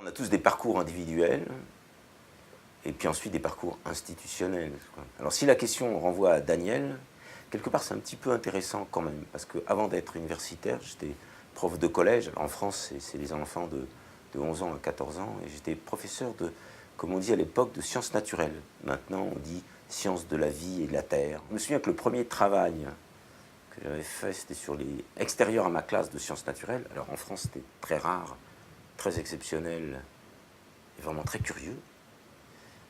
On a tous des parcours individuels et puis ensuite des parcours institutionnels. Alors si la question renvoie à Daniel, quelque part c'est un petit peu intéressant quand même, parce qu'avant d'être universitaire, j'étais prof de collège. Alors en France, c'est les enfants de 11 ans à 14 ans, et j'étais professeur de, comme on dit à l'époque, de sciences naturelles. Maintenant, on dit sciences de la vie et de la terre. Je me souviens que le premier travail que j'avais fait, c'était sur les extérieurs à ma classe de sciences naturelles. Alors en France, c'était très rare, très exceptionnel et vraiment très curieux.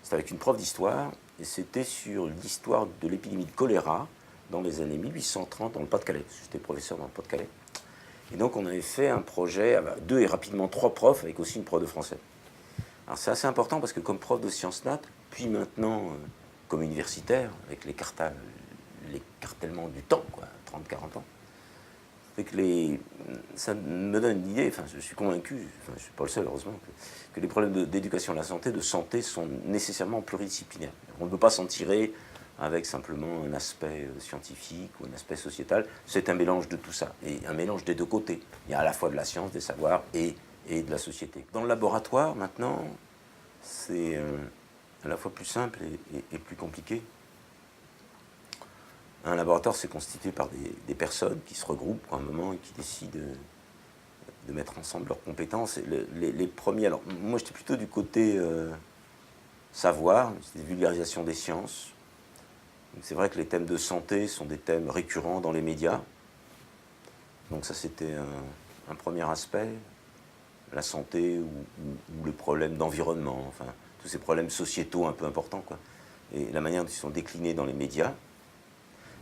C'était avec une prof d'histoire, et c'était sur l'histoire de l'épidémie de choléra dans les années 1830 dans le Pas-de-Calais. J'étais professeur dans le Pas-de-Calais. Et donc on avait fait un projet, avec 2 et rapidement 3 profs, avec aussi une prof de français. Alors c'est assez important parce que comme prof de sciences nat, puis maintenant comme universitaire, avec l'écartèlement du temps, 30-40 ans, c'est que ça me donne une idée, enfin je suis convaincu, enfin, je ne suis pas le seul heureusement, que les problèmes d'éducation à la santé, de santé, sont nécessairement pluridisciplinaires. On ne peut pas s'en tirer avec simplement un aspect scientifique ou un aspect sociétal. C'est un mélange de tout ça, et un mélange des deux côtés. Il y a à la fois de la science, des savoirs et de la société. Dans le laboratoire, maintenant, c'est à la fois plus simple et plus compliqué. Un laboratoire, c'est constitué par des personnes qui se regroupent pour un moment et qui décident de mettre ensemble leurs compétences. Et les premiers, alors moi j'étais plutôt du côté savoir, c'était vulgarisation des sciences. C'est vrai que les thèmes de santé sont des thèmes récurrents dans les médias. Donc ça c'était un premier aspect, la santé ou les problèmes d'environnement, enfin tous ces problèmes sociétaux un peu importants, et la manière dont ils sont déclinés dans les médias,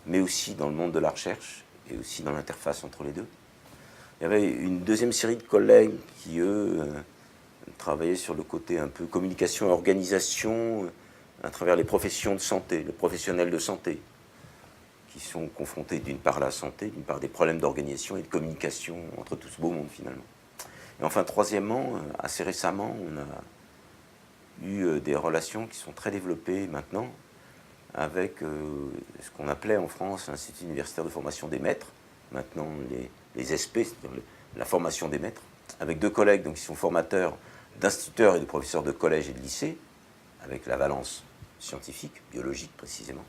mais aussi dans le monde de la recherche et aussi dans l'interface entre les deux. Il y avait une deuxième série de collègues qui, eux, travaillaient sur le côté un peu communication et organisation à travers les professions de santé, les professionnels de santé, qui sont confrontés d'une part à la santé, d'une part à des problèmes d'organisation et de communication entre tout ce beau monde finalement. Et enfin, troisièmement, assez récemment, on a eu des relations qui sont très développées maintenant avec ce qu'on appelait en France l'Institut universitaire de formation des maîtres, maintenant les SP, c'est-à-dire la formation des maîtres, avec 2 collègues donc, qui sont formateurs d'instituteurs et de professeurs de collège et de lycée, avec la valence scientifique, biologique précisément,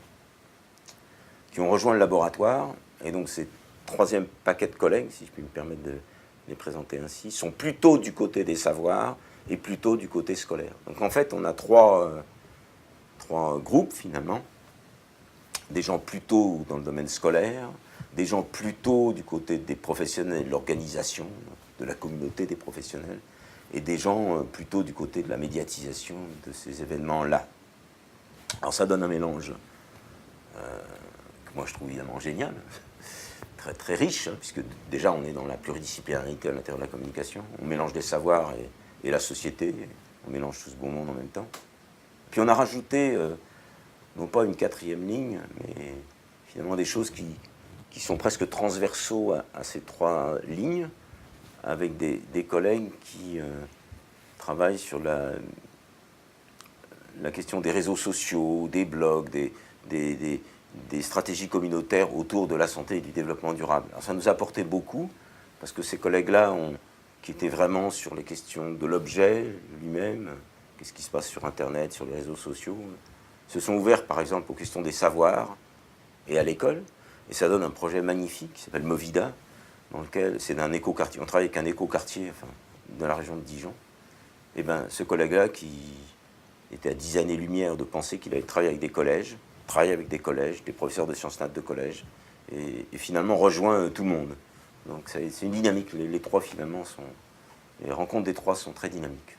qui ont rejoint le laboratoire. Et donc ces 3e paquet de collègues, si je puis me permettre de les présenter ainsi, sont plutôt du côté des savoirs et plutôt du côté scolaire. Donc en fait, on a trois groupes finalement, des gens plutôt dans le domaine scolaire, des gens plutôt du côté des professionnels, de l'organisation, de la communauté des professionnels, et des gens plutôt du côté de la médiatisation de ces événements-là. Alors ça donne un mélange que moi je trouve évidemment génial, très, très riche, puisque déjà on est dans la pluridisciplinarité à l'intérieur de la communication, on mélange des savoirs et la société, on mélange tout ce beau monde en même temps. Puis on a rajouté, non pas une 4e ligne, mais finalement des choses qui sont presque transversaux à ces 3 lignes, avec des collègues qui travaillent sur la question des réseaux sociaux, des blogs, des stratégies communautaires autour de la santé et du développement durable. Alors ça nous a apporté beaucoup, parce que ces collègues-là, qui étaient vraiment sur les questions de l'objet lui-même, qu'est-ce qui se passe sur Internet, sur les réseaux sociaux, se sont ouverts par exemple aux questions des savoirs et à l'école. Et ça donne un projet magnifique qui s'appelle Movida, dans lequel c'est d'un écoquartier. On travaille avec un écoquartier de la région de Dijon. Et bien ce collègue-là, qui était à 10 années-lumière de penser qu'il allait travailler avec des collèges, travailler avec des collèges, des professeurs de sciences nat de collège, et finalement rejoint tout le monde. Donc c'est une dynamique. Les 3 finalement les rencontres des 3 sont très dynamiques.